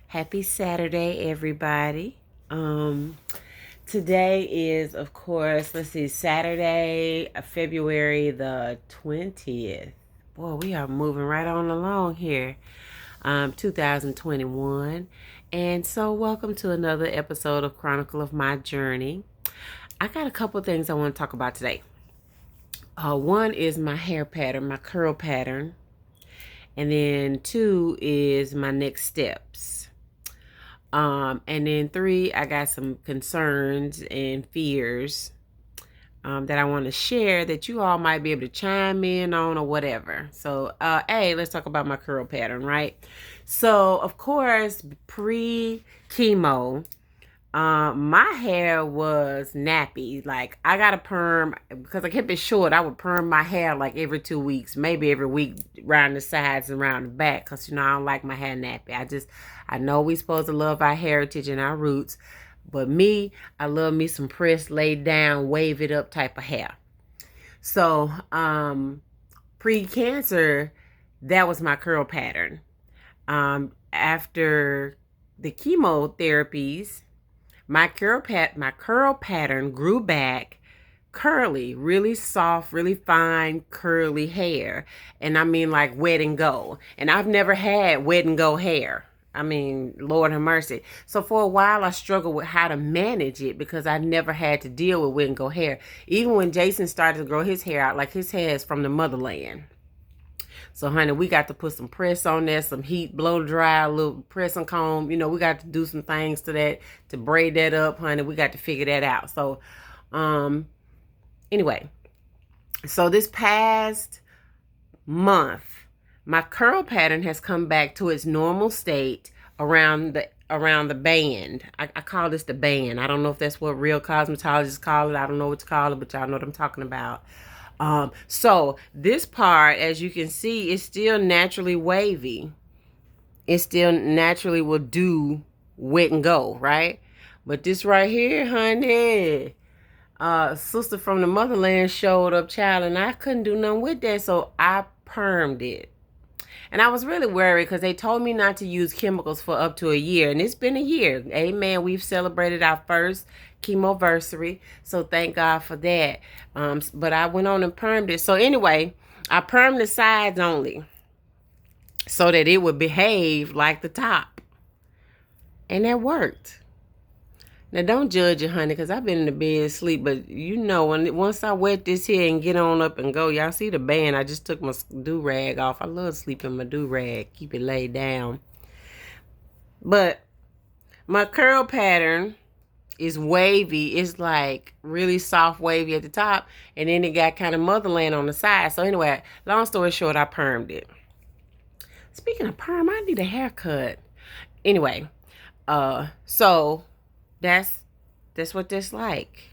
Happy Saturday, everybody. Um, Today is, of course, Saturday, February the 20th. Boy, we are moving right on along here. 2021. And so, welcome to another episode of Chronicle of My Journey. I got a couple of things I want to talk about today. One is my hair pattern, my curl pattern. And then two is my next steps. And then three, I got some concerns and fears that I want to share that you all might be able to chime in on or whatever. So, hey, let's talk about my curl pattern, right? So, of course, pre-chemo, my hair was nappy. Like, I got a perm because I kept it short. I would perm my hair like every 2 weeks, maybe every week, around the sides and around the back, because I don't like my hair nappy. I know we supposed to love our heritage and our roots, but me, I love me some pressed, laid down, wave it up type of hair. So, pre-cancer, that was my curl pattern. After the chemotherapies, my curl pattern grew back curly, really soft, really fine, curly hair. And I mean like wet and go. And I've never had wet and go hair. I mean, Lord have mercy. So for a while, I struggled with how to manage it because I never had to deal with wet and go hair. Even when Jason started to grow his hair out, like his hair is from the motherland. So, honey, we got to put some press on there, some heat, blow dry, a little press and comb. We got to do some things to that to braid that up, honey. We got to figure that out. So, anyway, so this past month, my curl pattern has come back to its normal state around the band. I call this the band. I don't know if that's what real cosmetologists call it. I don't know what to call it, but y'all know what I'm talking about. So this part, as you can see, is still naturally wavy. It still naturally will do wet and go, right? But this right here, honey, sister from the motherland showed up, child, and I couldn't do nothing with that, so I permed it. And I was really worried because they told me not to use chemicals for up to a year. And it's been a year. Amen. We've celebrated our first chemoversary. So thank God for that. But I went on and permed it. So anyway, I permed the sides only so that it would behave like the top. And that worked. Now, don't judge it, honey, because I've been in the bed asleep. But once I wet this here and get on up and go, y'all see the band. I just took my do-rag off. I love sleeping in my do-rag. Keep it laid down. But my curl pattern is wavy. It's like really soft wavy at the top. And then it got kind of motherland on the side. So anyway, long story short, I permed it. Speaking of perm, I need a haircut. Anyway, so that's what that's like.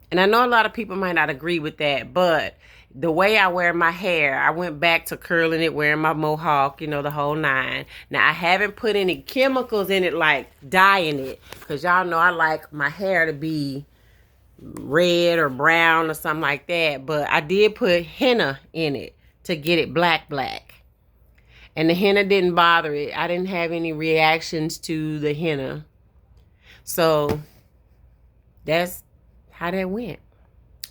And I know a lot of people might not agree with that, but the way I wear my hair, I went back to curling it, wearing my mohawk, the whole nine. Now, I haven't put any chemicals in it like dyeing it, because y'all know I like my hair to be red or brown or something like that. But I did put henna in it to get it black. And the henna didn't bother it. I didn't have any reactions to the henna. So that's how that went.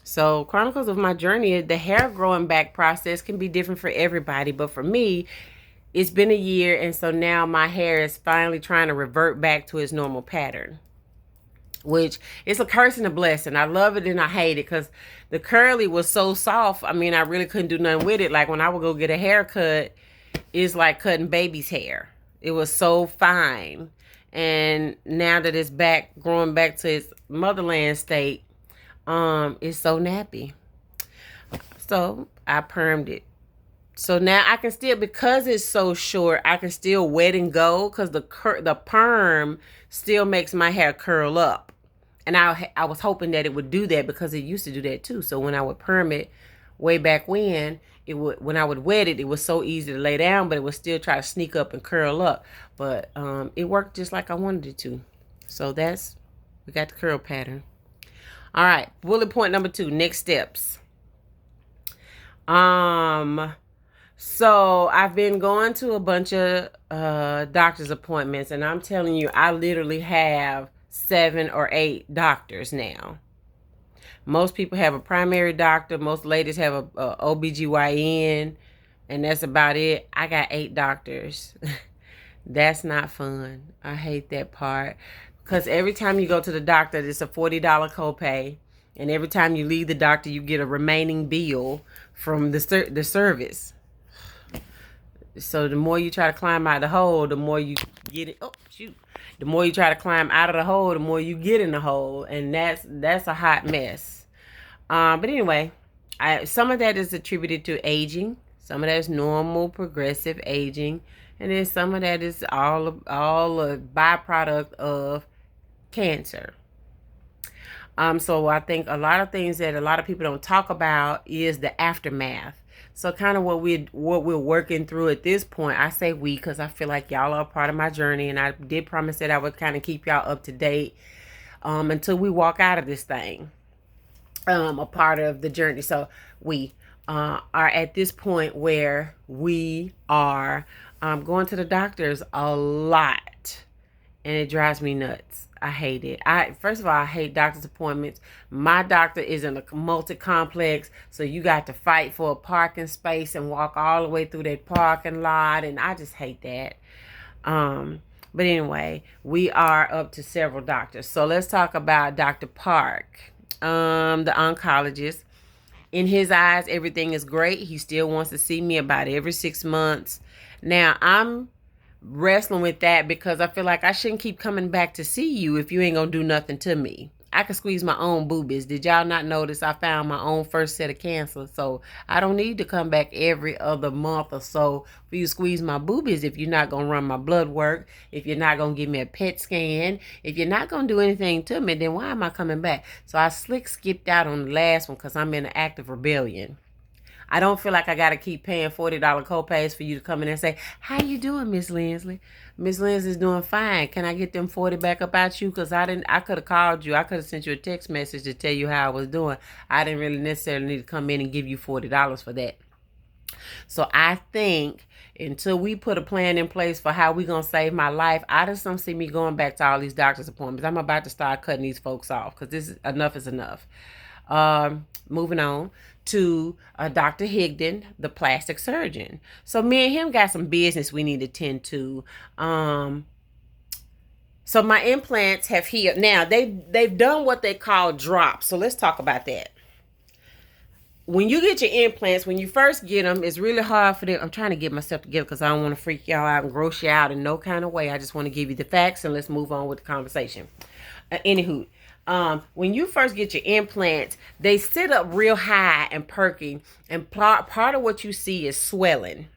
So chronicles of my journey, the hair growing back process can be different for everybody. But for me, it's been a year. And so now my hair is finally trying to revert back to its normal pattern, which is a curse and a blessing. I love it and I hate it because the curly was so soft. I mean, I really couldn't do nothing with it. Like when I would go get a haircut, it's like cutting baby's hair. It was so fine. And now that it's back, growing back to its motherland state, it's so nappy. So I permed it. So now I can still, because it's so short, I can still wet and go because the perm still makes my hair curl up. And I was hoping that it would do that because it used to do that too. So when I would perm it way back when I would wet it, it was so easy to lay down, but it would still try to sneak up and curl up. But it worked just like I wanted it to. So we got the curl pattern. All right, bullet point number 2, next steps. So I've been going to a bunch of doctor's appointments, and I'm telling you, I literally have 7 or 8 doctors now. Most people have a primary doctor. Most ladies have a OBGYN, and that's about it. I got 8 doctors. That's not fun. I hate that part. Because every time you go to the doctor, it's a $40 copay. And every time you leave the doctor, you get a remaining bill from the service. So the more you try to climb out of the hole, the more you get it. Oh, shoot. The more you try to climb out of the hole, the more you get in the hole. And that's a hot mess. But anyway, some of that is attributed to aging. Some of that is normal progressive aging. And then some of that is all a byproduct of cancer. So I think a lot of things that a lot of people don't talk about is the aftermath. So kind of what we're working through at this point. I say we because I feel like y'all are a part of my journey, and I did promise that I would kind of keep y'all up to date until we walk out of this thing. A part of the journey. So we are at this point where we are going to the doctors a lot, and it drives me nuts. I hate it. First of all, I hate doctor's appointments. My doctor is in a multi-complex, so you got to fight for a parking space and walk all the way through that parking lot, and I just hate that. But anyway, we are up to several doctors. So let's talk about Dr. Park, the oncologist. In his eyes, everything is great. He still wants to see me about every 6 months. Now, I'm wrestling with that because I feel like I shouldn't keep coming back to see you if you ain't gonna do nothing to me. I can squeeze my own boobies. Did y'all not notice I found my own first set of cancer? So I don't need to come back every other month or so for you to squeeze my boobies if you're not going to run my blood work, if you're not going to give me a PET scan, if you're not going to do anything to me, then why am I coming back? So I skipped out on the last one because I'm in an act of rebellion. I don't feel like I got to keep paying $40 copays for you to come in and say, how you doing, Miss Linsley? Miss Linsley's doing fine. Can I get them 40 back up out you? Because I could have called you. I could have sent you a text message to tell you how I was doing. I didn't really necessarily need to come in and give you $40 for that. So I think until we put a plan in place for how we going to save my life, I just don't see me going back to all these doctor's appointments. I'm about to start cutting these folks off because enough is enough. Moving on to Dr. Higdon, the plastic surgeon. So me and him got some business we need to tend to. So my implants have healed. Now they've done what they call drops. So let's talk about that. When you get your implants, when you first get them, it's really hard for them. I'm trying to get myself together because I don't want to freak y'all out and gross you out in no kind of way. I just want to give you the facts and let's move on with the conversation. Anywho, when you first get your implants, they sit up real high and perky, and part of what you see is swelling.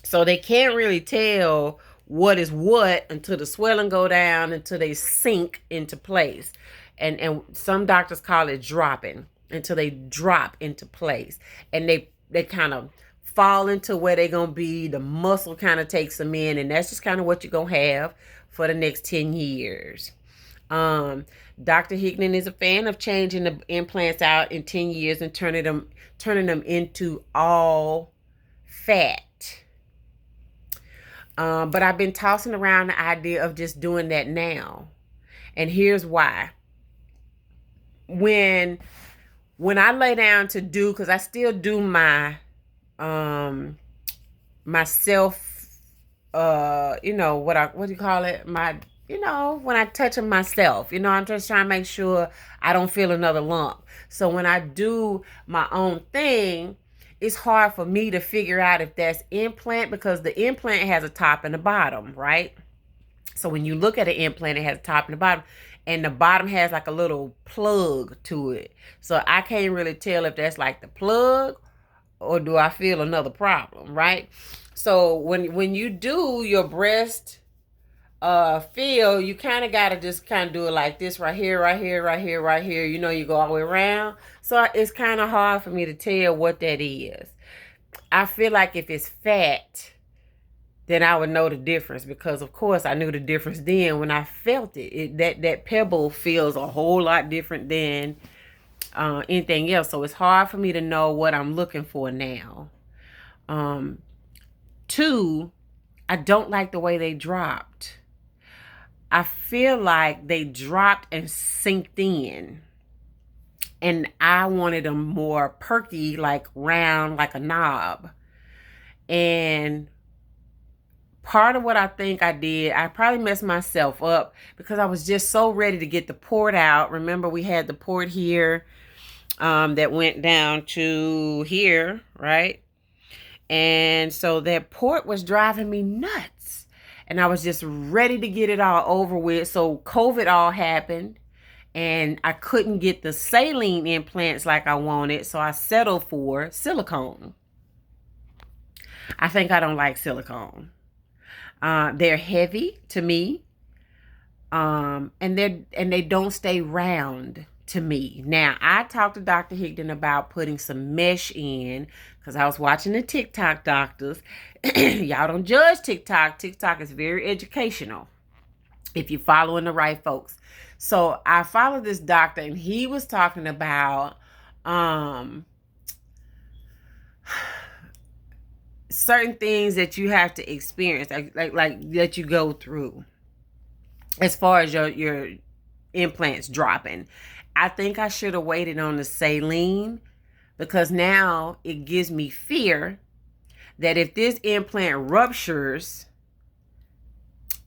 So they can't really tell what is what until the swelling go down, until they sink into place. And some doctors call it dropping, until they drop into place. And they kind of fall into where they're going to be. The muscle kind of takes them in, and that's just kind of what you're going to have for the next 10 years. Dr. Hickman is a fan of changing the implants out in 10 years and turning them into all fat. But I've been tossing around the idea of just doing that now. And here's why. When I lay down to do, because I still do my myself, what do you call it? When I touch them myself, I'm just trying to make sure I don't feel another lump. So when I do my own thing, it's hard for me to figure out if that's implant, because the implant has a top and a bottom, right? So when you look at an implant, it has a top and a bottom, and the bottom has like a little plug to it. So I can't really tell if that's like the plug or do I feel another problem, right? So when you do your breast feel, you kind of got to just kind of do it like this right here, right here, right here, right here. You go all the way around. So it's kind of hard for me to tell what that is. I feel like if it's fat, then I would know the difference, because of course I knew the difference then when I felt it. That pebble feels a whole lot different than anything else. So it's hard for me to know what I'm looking for now. Um, Two, I don't like the way they dropped. I feel like they dropped and sinked in. And I wanted them more perky, like round, like a knob. And part of what I think I did, I probably messed myself up because I was just so ready to get the port out. Remember, we had the port here that went down to here, right? And so that port was driving me nuts. And I was just ready to get it all over with. So COVID all happened. And I couldn't get the saline implants like I wanted. So I settled for silicone. I think I don't like silicone. They're heavy to me. And they don't stay round to me. Now, I talked to Dr. Higdon about putting some mesh in because I was watching the TikTok doctors. Y'all don't judge TikTok. TikTok is very educational if you're following the right folks. So I followed this doctor and he was talking about certain things that you have to experience, like that you go through as far as your implants dropping. I think I should have waited on the saline because now it gives me fear that if this implant ruptures,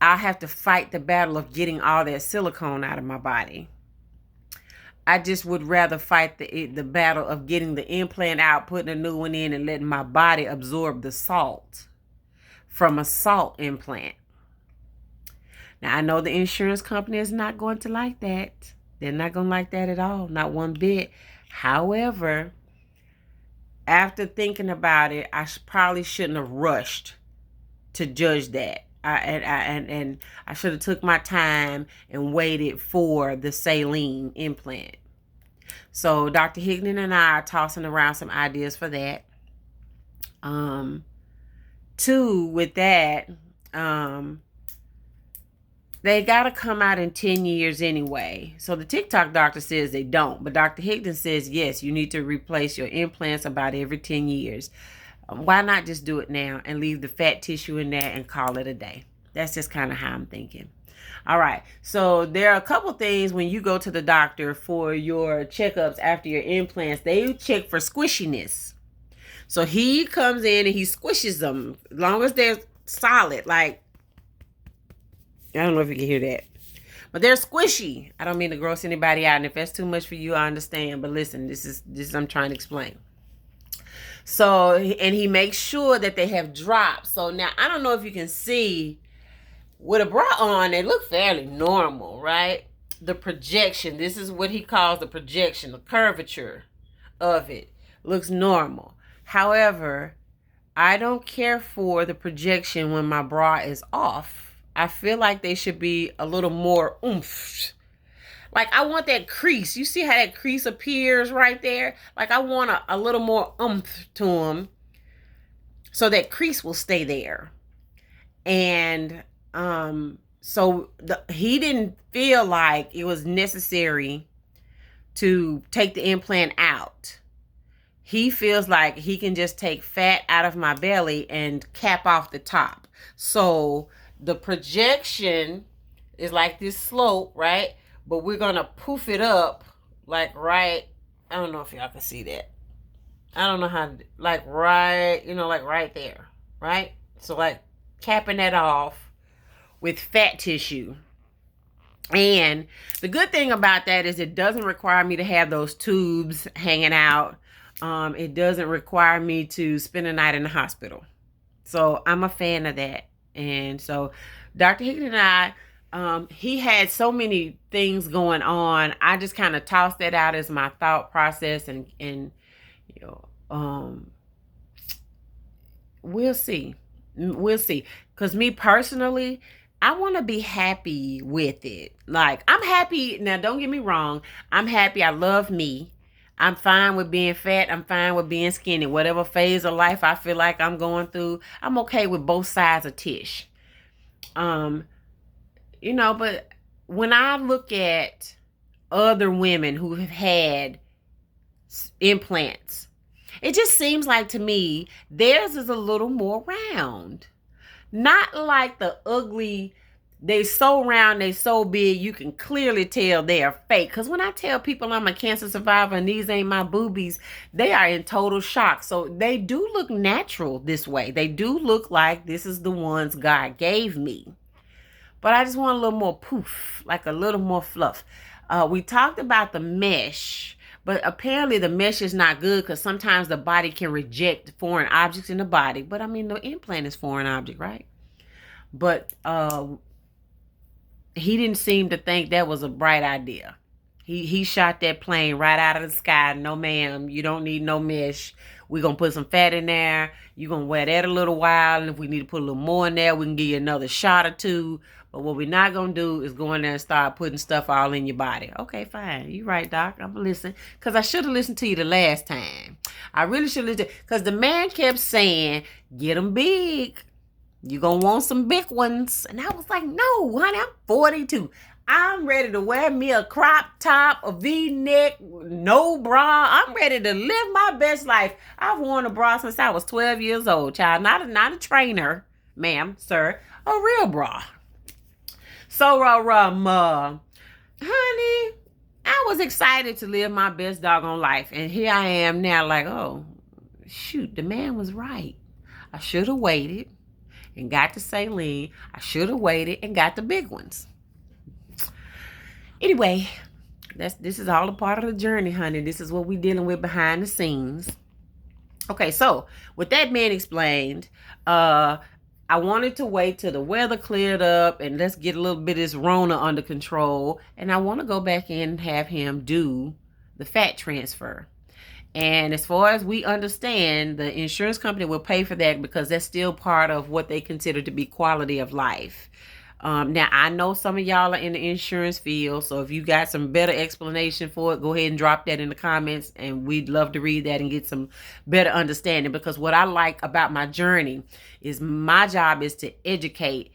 I'll have to fight the battle of getting all that silicone out of my body. I just would rather fight the battle of getting the implant out, putting a new one in, and letting my body absorb the salt from a salt implant. Now, I know the insurance company is not going to like that. They're not going to like that at all, not one bit. However, after thinking about it, I probably shouldn't have rushed to judge that. I should have took my time and waited for the saline implant. So Dr. Higdon and I are tossing around some ideas for that. Two, with that, they got to come out in 10 years anyway. So the TikTok doctor says they don't. But Dr. Higdon says, yes, you need to replace your implants about every 10 years. Why not just do it now and leave the fat tissue in there and call it a day? That's just kind of how I'm thinking. All right. So there are a couple things when you go to the doctor for your checkups after your implants. They check for squishiness. So he comes in and he squishes them as long as they're solid. Like, I don't know if you can hear that, but they're squishy. I don't mean to gross anybody out. And if that's too much for you, I understand. But listen, this is I'm trying to explain. So, and he makes sure that they have drops. So now I don't know if you can see with a bra on, they look fairly normal, right? The projection, this is what he calls the projection, the curvature of it looks normal. However, I don't care for the projection when my bra is off. I feel like they should be a little more oomph. Like, I want that crease. You see how that crease appears right there? Like, I want a little more oomph to them so that crease will stay there. And so he didn't feel like it was necessary to take the implant out. He feels like he can just take fat out of my belly and cap off the top. So the projection is like this slope, right? But we're going to poof it up like right, I don't know if y'all can see that. I don't know how, like right, like right there, right? So like capping that off with fat tissue. And the good thing about that is it doesn't require me to have those tubes hanging out. It doesn't require me to spend a night in the hospital. So I'm a fan of that. And so Dr. Higdon and I, he had so many things going on. I just kind of tossed that out as my thought process, and we'll see. Because me personally, I want to be happy with it. Like, I'm happy. Now, don't get me wrong. I'm happy. I love me. I'm fine with being fat. I'm fine with being skinny. Whatever phase of life I feel like I'm going through, I'm okay with both sides of Tish. But when I look at other women who have had implants, It just seems like to me theirs is a little more round. Not like the ugly, they so round, they so big, you can clearly tell they are fake. Because when I tell people I'm a cancer survivor and these ain't my boobies, they are in total shock. So they do look natural this way. They do look like this is the ones God gave me. But I just want a little more poof, like a little more fluff. We talked about the mesh, but apparently the mesh is not good because sometimes the body can reject foreign objects in the body. But I mean, the implant is foreign object, right? But he didn't seem to think that was a bright idea. He shot that plane right out of the sky. No, ma'am, you don't need no mesh. We're going to put some fat in there. You're going to wear that a little while. And if we need to put a little more in there, we can give you another shot or two. But what we're not going to do is go in there and start putting stuff all in your body. Okay, fine. You're right, Doc. I'm going to listen. Because I should have listened to you the last time. I really should have listened. Because the man kept saying, get them big. You're going to want some big ones. And I was like, no, honey, I'm 42. I'm ready to wear me a crop top, a V-neck, no bra. I'm ready to live my best life. I've worn a bra since I was 12 years old, child. Not a trainer, ma'am, sir. A real bra. So, honey, I was excited to live my best doggone life. And here I am now like, oh, shoot, the man was right. I should have waited and got the saline. I should have waited and got the big ones. Anyway, this is all a part of the journey, honey. This is what we're dealing with behind the scenes. Okay, so with that being explained, I wanted to wait till the weather cleared up and let's get a little bit of this Rona under control. And I want to go back in and have him do the fat transfer. And as far as we understand, the insurance company will pay for that because that's still part of what they consider to be quality of life. Now, I know some of y'all are in the insurance field, so if you got some better explanation for it, go ahead and drop that in the comments, and we'd love to read that and get some better understanding, because what I like about my journey is my job is to educate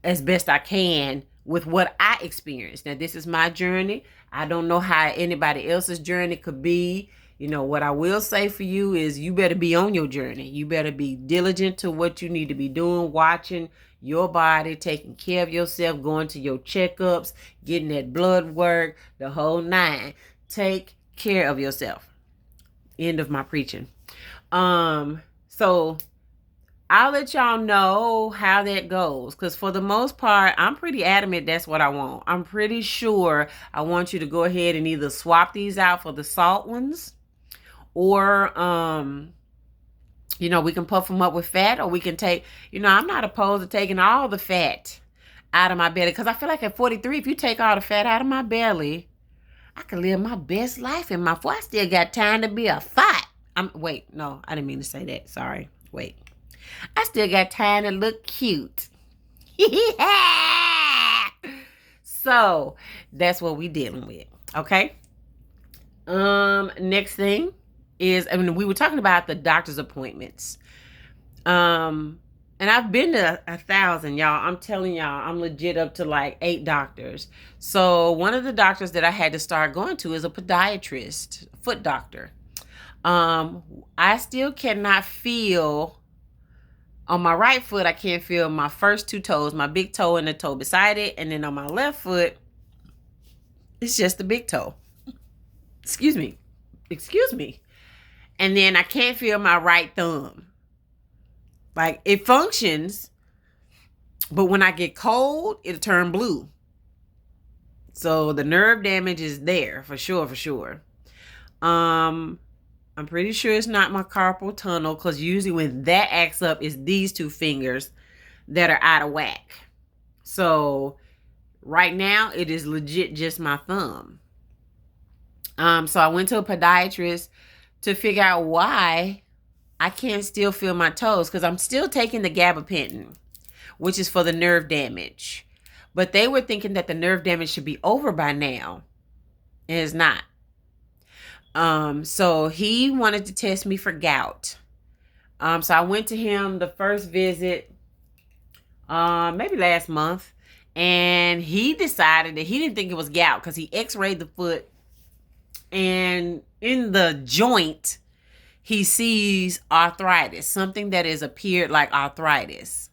as best I can with what I experienced. Now, this is my journey. I don't know how anybody else's journey could be. You know, what I will say for you is you better be on your journey. You better be diligent to what you need to be doing, watching your body, taking care of yourself, going to your checkups, getting that blood work, the whole nine. Take care of yourself. End of my preaching. So I'll let y'all know how that goes, because for the most part, I'm pretty adamant that's what I want. I'm pretty sure I want you to go ahead and either swap these out for the salt ones, or we can puff them up with fat, or we can take, I'm not opposed to taking all the fat out of my belly, because I feel like at 43, if you take all the fat out of my belly, I can live my best life in my I still got time to be a thought. Wait, no, I didn't mean to say that. Sorry. Wait. I still got time to look cute. So that's what we dealing with. Okay. Next thing is, we were talking about the doctor's appointments. And I've been to 1,000, y'all. I'm telling y'all, I'm legit up to like 8 doctors. So one of the doctors that I had to start going to is a podiatrist, a foot doctor. I still cannot feel on my right foot. I can't feel my first 2 toes, my big toe and the toe beside it. And then on my left foot, it's just the big toe. Excuse me. And then I can't feel my right thumb. Like, it functions, but when I get cold, it'll turn blue. So the nerve damage is there for sure. I'm pretty sure it's not my carpal tunnel, because usually when that acts up, it's these 2 fingers that are out of whack. So right now, it is legit just my thumb. So I went to a podiatrist to figure out why I can't still feel my toes, because I'm still taking the gabapentin, which is for the nerve damage. But they were thinking that the nerve damage should be over by now. And it's not. So he wanted to test me for gout. So I went to him the first visit, maybe last month, and he decided that he didn't think it was gout, because he x-rayed the foot, and in the joint, he sees arthritis, something that has appeared like arthritis.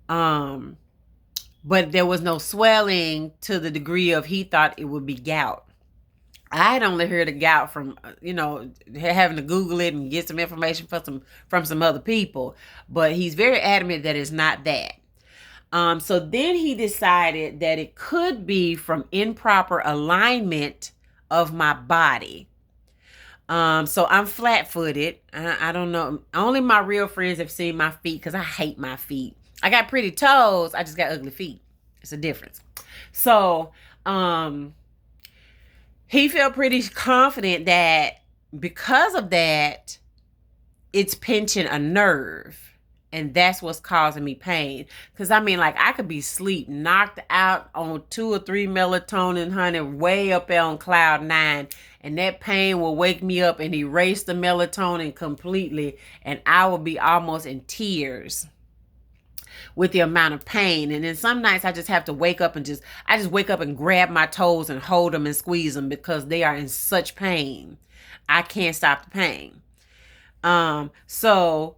But there was no swelling to the degree of he thought it would be gout. I had only heard of gout from, having to Google it and get some information from some other people. But he's very adamant that it's not that. So then he decided that it could be from improper alignment of my body. So I'm flat-footed. I don't know. Only my real friends have seen my feet because I hate my feet. I got pretty toes. I just got ugly feet. It's a difference. So, he felt pretty confident that because of that, it's pinching a nerve. And that's what's causing me pain. Because, I could be asleep, knocked out on 2 or 3 melatonin, honey, way up there on cloud 9. And that pain will wake me up and erase the melatonin completely. And I will be almost in tears with the amount of pain. And then some nights I just have to wake up and wake up and grab my toes and hold them and squeeze them because they are in such pain. I can't stop the pain. So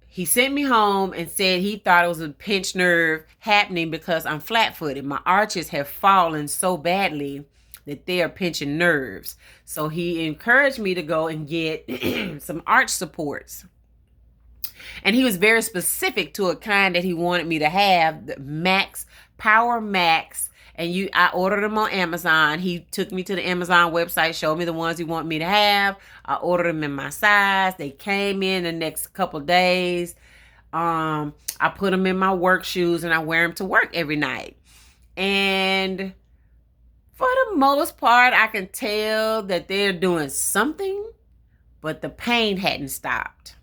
he sent me home and said he thought it was a pinched nerve happening because I'm flat-footed. My arches have fallen so badly that they are pinching nerves. So he encouraged me to go and get some arch supports. And he was very specific to a kind that he wanted me to have, the Max, Power Max. And I ordered them on Amazon. He took me to the Amazon website, showed me the ones he wanted me to have. I ordered them in my size. They came in the next couple days. I put them in my work shoes and I wear them to work every night. And for the most part, I can tell that they're doing something, but the pain hadn't stopped.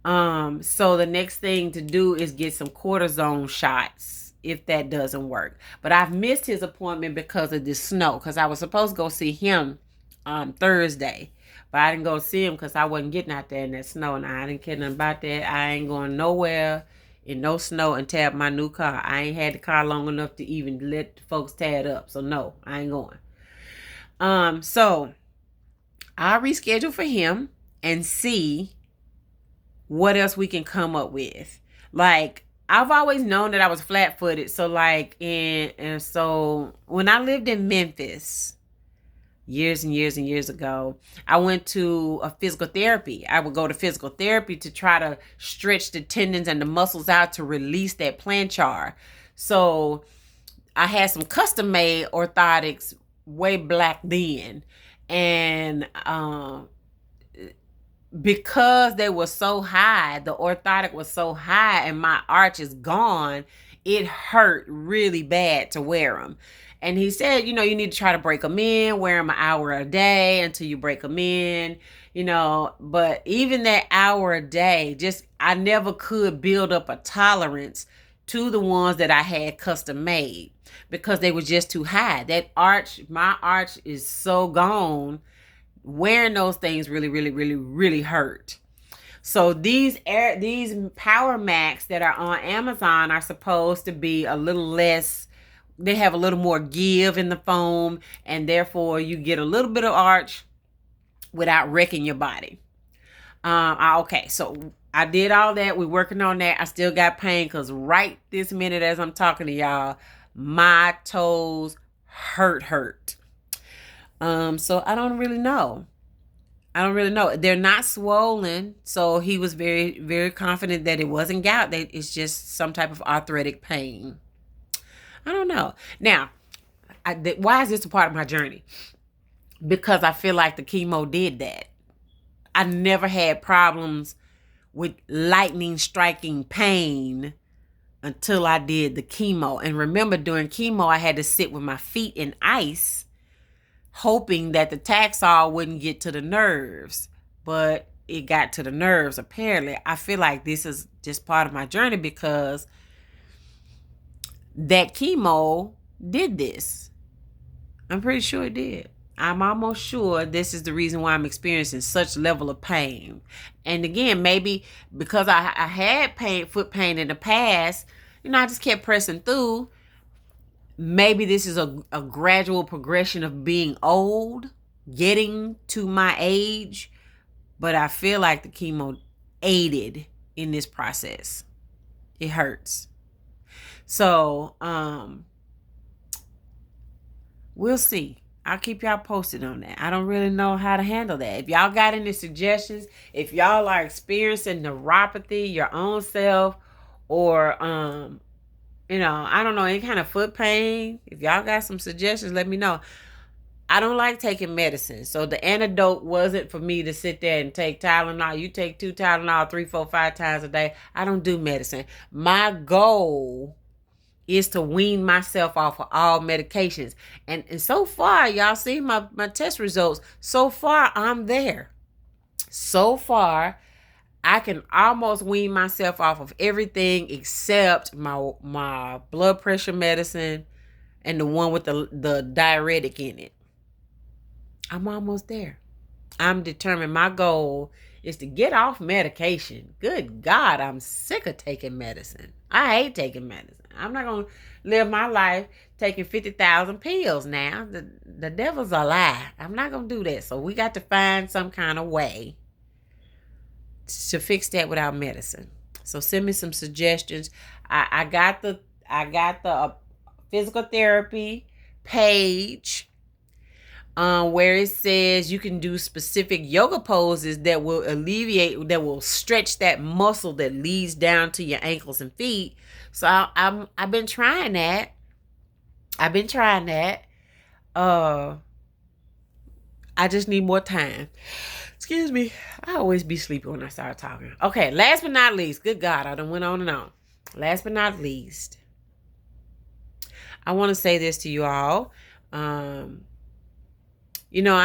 So the next thing to do is get some cortisone shots if that doesn't work. But I've missed his appointment because of this snow, because I was supposed to go see him on Thursday. But I didn't go see him because I wasn't getting out there in that snow. And I didn't care nothing about that. I ain't going nowhere in no snow and tab my new car. I ain't had the car long enough to even let the folks tear it up. So no, I ain't going. So I'll reschedule for him and see what else we can come up with. Like, I've always known that I was flat-footed. So so when I lived in Memphis years and years and years ago, I went to a physical therapy. I would go to physical therapy to try to stretch the tendons and the muscles out to release that plantar. So I had some custom-made orthotics way back then. And because they were so high, the orthotic was so high and my arch is gone, it hurt really bad to wear them. And he said, you need to try to break them in, wear them an hour a day until you break them in, but even that hour a day, I never could build up a tolerance to the ones that I had custom made because they were just too high. My arch is so gone. Wearing those things really, really, really, really hurt. So these Power Max that are on Amazon are supposed to be a little less, they have a little more give in the foam, and therefore you get a little bit of arch without wrecking your body. Okay, so I did all that. We're working on that. I still got pain because right this minute as I'm talking to y'all, my toes hurt. So I don't really know. They're not swollen. So he was very, very confident that it wasn't gout. That it's just some type of arthritic pain. I don't know. Now, why is this a part of my journey? Because I feel like the chemo did that. I never had problems with lightning striking pain until I did the chemo. And remember, during chemo, I had to sit with my feet in ice, hoping that the Taxol wouldn't get to the nerves, but it got to the nerves. Apparently, I feel like this is just part of my journey because that chemo did this. I'm pretty sure it did. I'm almost sure this is the reason why I'm experiencing such level of pain. And again, maybe because I had foot pain in the past, I just kept pressing through. Maybe this is a gradual progression of being old, getting to my age, But I feel like the chemo aided in this process. It hurts. So, we'll see. I'll keep y'all posted on that. I don't really know how to handle that. If y'all got any suggestions, if y'all are experiencing neuropathy, your own self, or I don't know, any kind of foot pain, if y'all got some suggestions, let me know. I don't like taking medicine. So the antidote wasn't for me to sit there and take Tylenol. You take 2 Tylenol 3, 4, 5 times a day. I don't do medicine. My goal is to wean myself off of all medications. And so far, y'all see my test results. So far, I'm there. So far, I can almost wean myself off of everything except my blood pressure medicine and the one with the diuretic in it. I'm almost there. I'm determined. My goal is to get off medication. Good God, I'm sick of taking medicine. I hate taking medicine. I'm not going to live my life taking 50,000 pills now. The devil's a lie. I'm not going to do that. So we got to find some kind of way to fix that without medicine. So send me some suggestions. I got the physical therapy page where it says you can do specific yoga poses that will that will stretch that muscle that leads down to your ankles and feet. So I've been trying that. I just need more time. Excuse me. I always be sleepy when I start talking. Okay, last but not least. Good God, I done went on and on. Last but not least, I want to say this to you all. I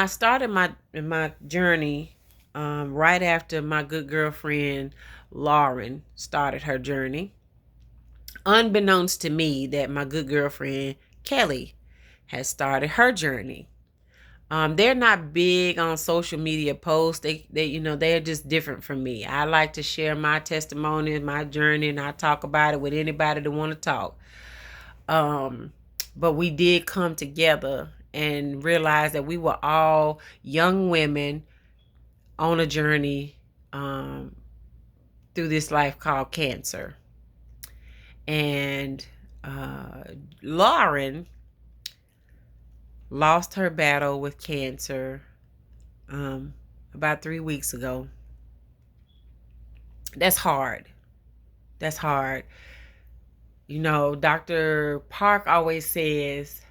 started my journey right after my good girlfriend Lauren started her journey. Unbeknownst to me that my good girlfriend Kelly has started her journey. They're not big on social media posts. They're just different from me. I like to share my testimony and my journey, and I talk about it with anybody that want to talk. But we did come together and realize that we were all young women on a journey through this life called cancer. And Lauren lost her battle with cancer about 3 weeks ago. That's hard. Dr. Park always says,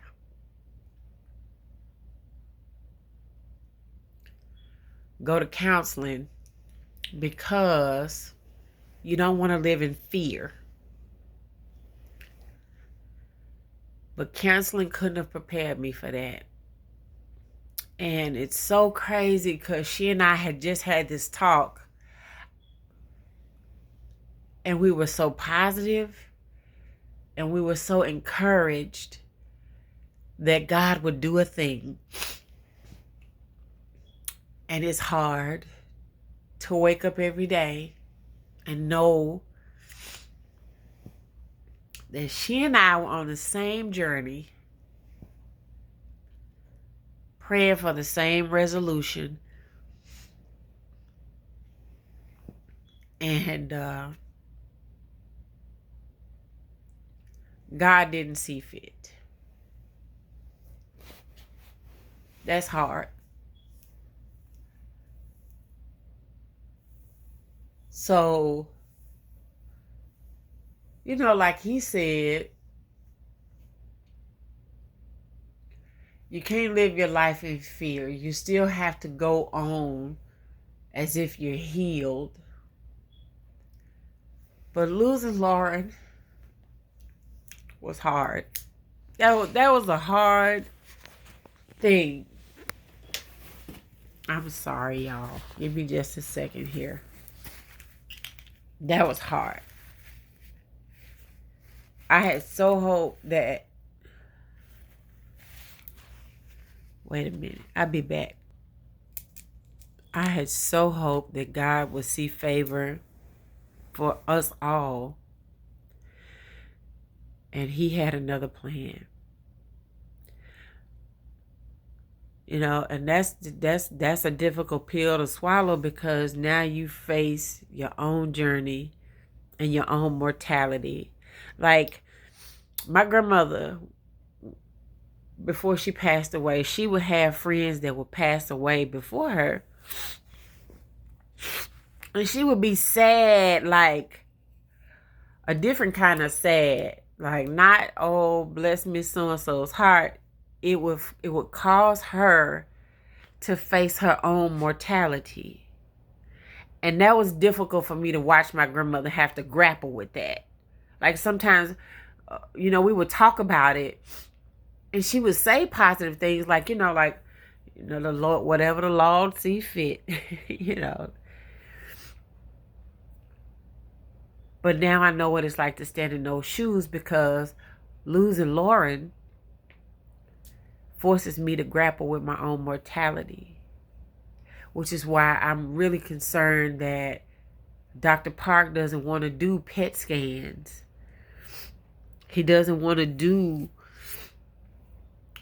go to counseling because you don't want to live in fear. But counseling couldn't have prepared me for that. And it's so crazy because she and I had just had this talk. And we were so positive. And we were so encouraged that God would do a thing. And it's hard to wake up every day and know that she and I were on the same journey, praying for the same resolution. And God didn't see fit. That's hard. So, like he said, you can't live your life in fear. You still have to go on as if you're healed. But losing Lauren was hard. That was a hard thing. I'm sorry, y'all. Give me just a second here. That was hard. I had so hoped that... Wait a minute. I'll be back. I had so hoped that God would see favor for us all. And he had another plan. And that's a difficult pill to swallow, because now you face your own journey and your own mortality. Like my grandmother, before she passed away, she would have friends that would pass away before her. And she would be sad, like a different kind of sad. Like, not, oh, bless Miss So-and-so's heart. It would cause her to face her own mortality. And that was difficult for me to watch my grandmother have to grapple with that. Like sometimes, we would talk about it, and she would say positive things like, the Lord, whatever the Lord see fit, But now I know what it's like to stand in those shoes, because losing Lauren forces me to grapple with my own mortality, which is why I'm really concerned that Dr. Park doesn't want to do PET scans. He doesn't want to do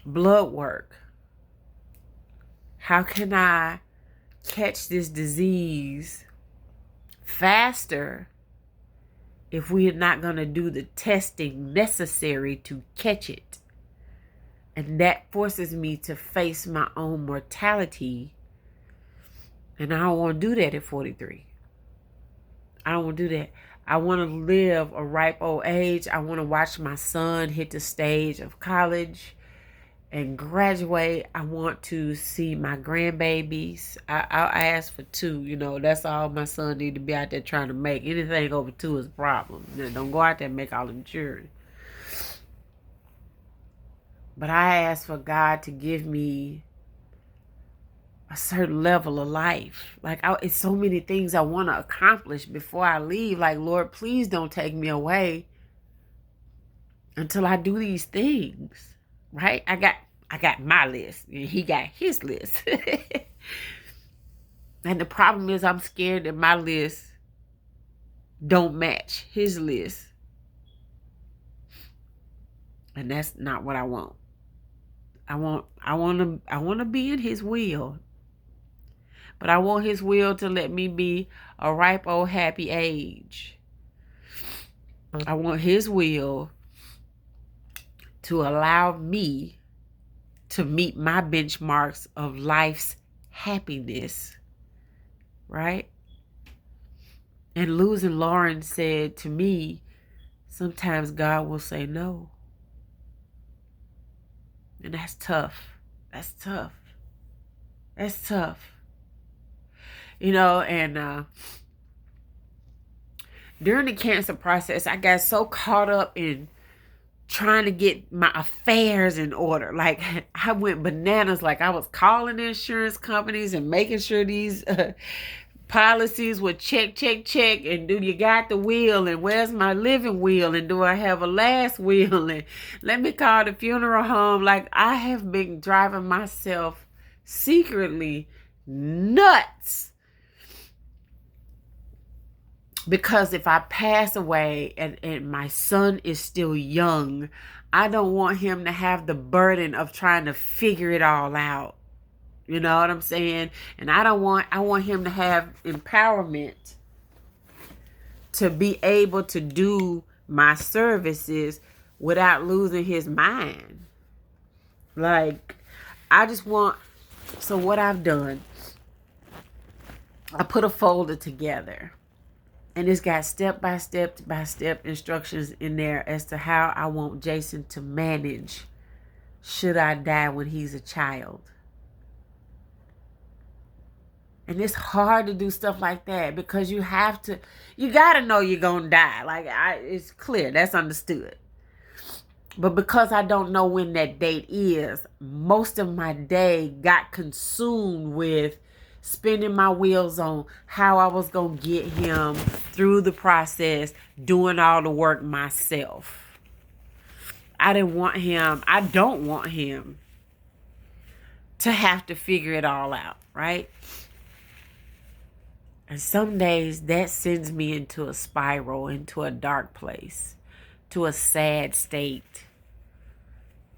blood work. How can I catch this disease faster if we are not going to do the testing necessary to catch it? And that forces me to face my own mortality. And I don't want to do that at 43. I don't want to do that. I want to live a ripe old age. I want to watch my son hit the stage of college and graduate. I want to see my grandbabies. I'll ask for 2. That's all my son need to be out there trying to make. Anything over 2 is a problem. Don't go out there and make all them children. But I ask for God to give me a certain level of life. Like, it's so many things I want to accomplish before I leave. Like, Lord, please don't take me away until I do these things. Right? I got my list, and he got his list. And the problem is, I'm scared that my list don't match his list. And that's not what I want. I want to be in his will. But I want his will to let me be a ripe old happy age. I want his will to allow me to meet my benchmarks of life's happiness. Right? And losing Lauren said to me, sometimes God will say no. And that's tough. That's tough. That's tough. And during the cancer process, I got so caught up in trying to get my affairs in order. Like, I went bananas. Like, I was calling the insurance companies and making sure these policies would check. And do you got the will? And where's my living will? And do I have a last will? And let me call the funeral home. Like, I have been driving myself secretly nuts. Because if I pass away and my son is still young, I don't want him to have the burden of trying to figure it all out. You know what I'm saying? And I want him to have empowerment to be able to do my services without losing his mind. Like, so what I've done, I put a folder together. And it's got step-by-step instructions in there as to how I want Jason to manage should I die when he's a child. And it's hard to do stuff like that because you got to know you're going to die. Like, it's clear. That's understood. But because I don't know when that date is, most of my day got consumed with spinning my wheels on how I was going to get him through the process, doing all the work myself. I don't want him to have to figure it all out, right? And some days that sends me into a spiral, into a dark place, to a sad state.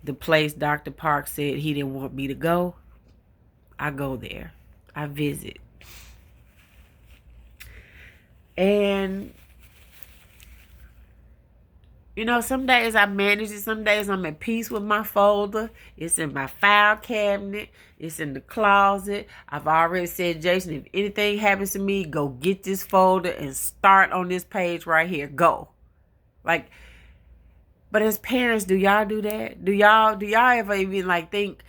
The place Dr. Park said he didn't want me to go. I go there. I visit. And, you know, some days I manage it. Some days I'm at peace with my folder. It's in my file cabinet. It's in the closet. I've already said, Jason, if anything happens to me, go get this folder and start on this page right here. Go. Like, but as parents, do y'all do that? Do y'all ever even like think,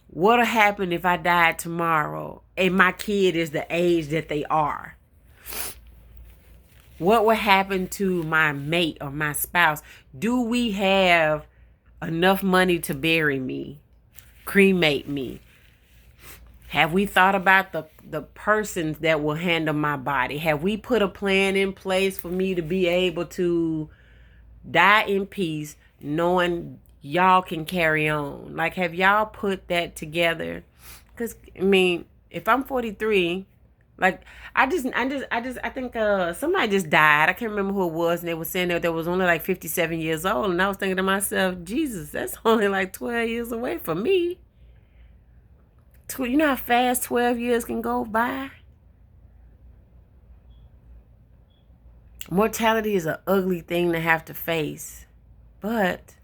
what'll happen if I died tomorrow and my kid is the age that they are? What will happen to my mate or my spouse? Do we have enough money to bury me, cremate me? Have we thought about the persons that will handle my body? Have we put a plan in place for me to be able to die in peace, knowing y'all can carry on? Like, have y'all put that together? Because, I mean, if I'm 43, like, I think somebody just died. I can't remember who it was, and they were saying that they was only like 57 years old, and I was thinking to myself, Jesus, that's only like 12 years away from me. You know how fast 12 years can go by? Mortality is an ugly thing to have to face, but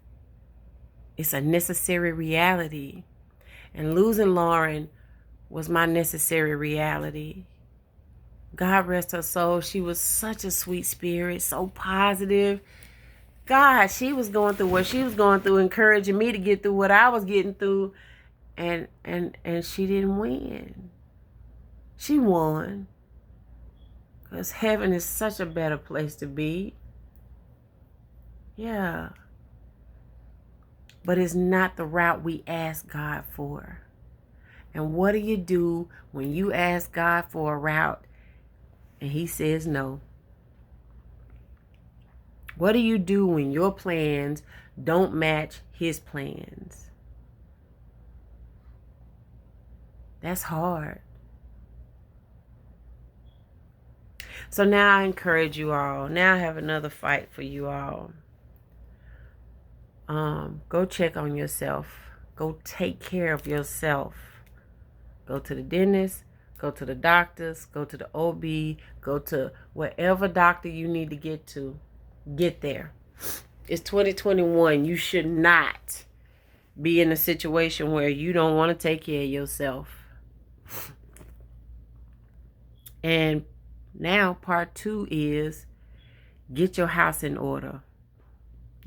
it's a necessary reality. And losing Lauren was my necessary reality. God rest her soul. She was such a sweet spirit, so positive. God, she was going through what she was going through, encouraging me to get through what I was getting through, and she didn't win. She won. Because heaven is such a better place to be. Yeah. But it's not the route we ask God for. And what do you do when you ask God for a route and he says no? What do you do when your plans don't match his plans? That's hard. So now I encourage you all. Now I have another fight for you all. Go check on yourself. Go take care of yourself. Go to the dentist. Go to the doctors. Go to the OB. Go to whatever doctor you need to get to. Get there. It's 2021. You should not be in a situation where you don't want to take care of yourself. And now part 2 is get your house in order.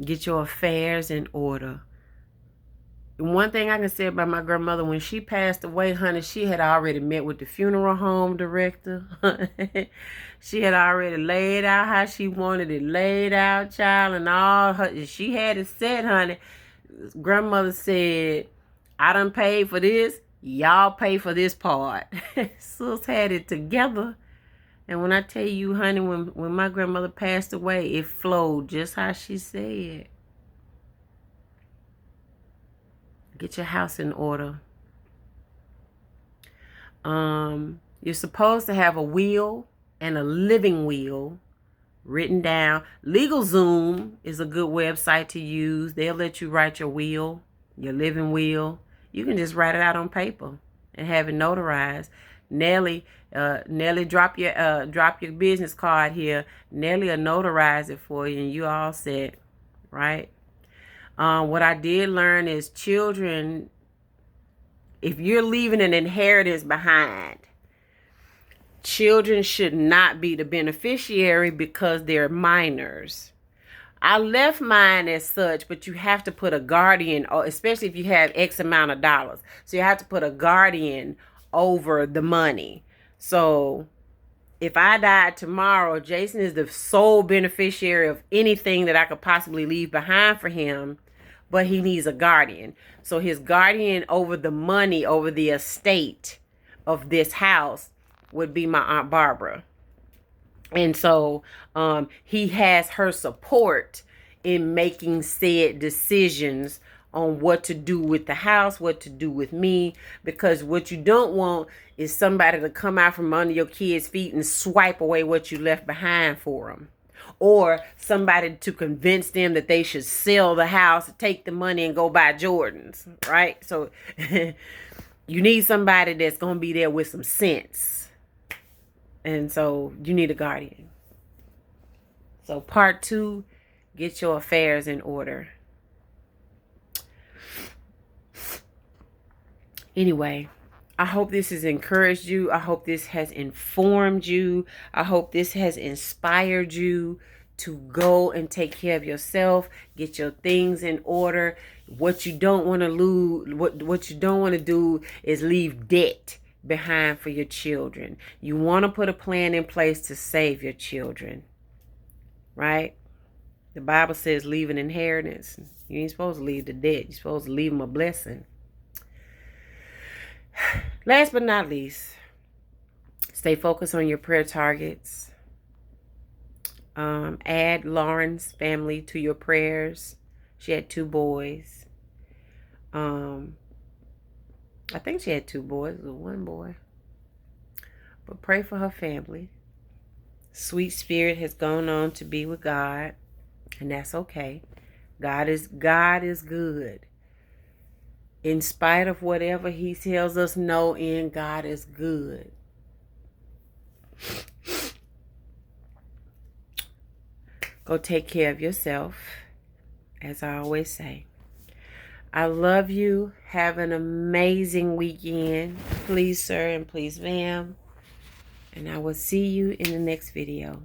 Get your affairs in order. And one thing I can say about my grandmother, when she passed away, honey, she had already met with the funeral home director. She had already laid out how she wanted it laid out, child, and all her. She had it set, honey. Grandmother said, I done paid for this. Y'all pay for this part. Sis had it together. And when I tell you, honey, when my grandmother passed away, it flowed just how she said. Get your house in order. You're supposed to have a will and a living will written down. LegalZoom is a good website to use. They'll let you write your will, your living will. You can just write it out on paper and have it notarized. Nellie, drop your business card here. Nellie will notarize it for you, and you all set, right? What I did learn is children, if you're leaving an inheritance behind, children should not be the beneficiary because they're minors. I left mine as such, but you have to put a guardian, especially if you have X amount of dollars. So you have to put a guardian over the money. So if I died tomorrow, Jason is the sole beneficiary of anything that I could possibly leave behind for him, but he needs a guardian. So his guardian over the money, over the estate of this house would be my Aunt Barbara. And so he has her support in making said decisions on what to do with the house, what to do with me, because what you don't want is somebody to come out from under your kids' feet and swipe away what you left behind for them. Or somebody to convince them that they should sell the house, take the money, and go buy Jordans, right? So you need somebody that's going to be there with some sense. And so you need a guardian. So part 2, get your affairs in order. Anyway, I hope this has encouraged you. I hope this has informed you. I hope this has inspired you to go and take care of yourself, get your things in order. What you don't want to lose, what you don't want to do is leave debt behind for your children. You want to put a plan in place to save your children, right? The Bible says leave an inheritance. You ain't supposed to leave the debt. You're supposed to leave them a blessing. Last but not least, stay focused on your prayer targets. Add Lauren's family to your prayers. She had 2 boys. I think she had 2 boys or 1 boy. But pray for her family. Sweet Spirit has gone on to be with God, and that's okay. God is good. In spite of whatever he tells us no in, God is good. Go take care of yourself, as I always say. I love you. Have an amazing weekend. Please, sir, and please, ma'am. And I will see you in the next video.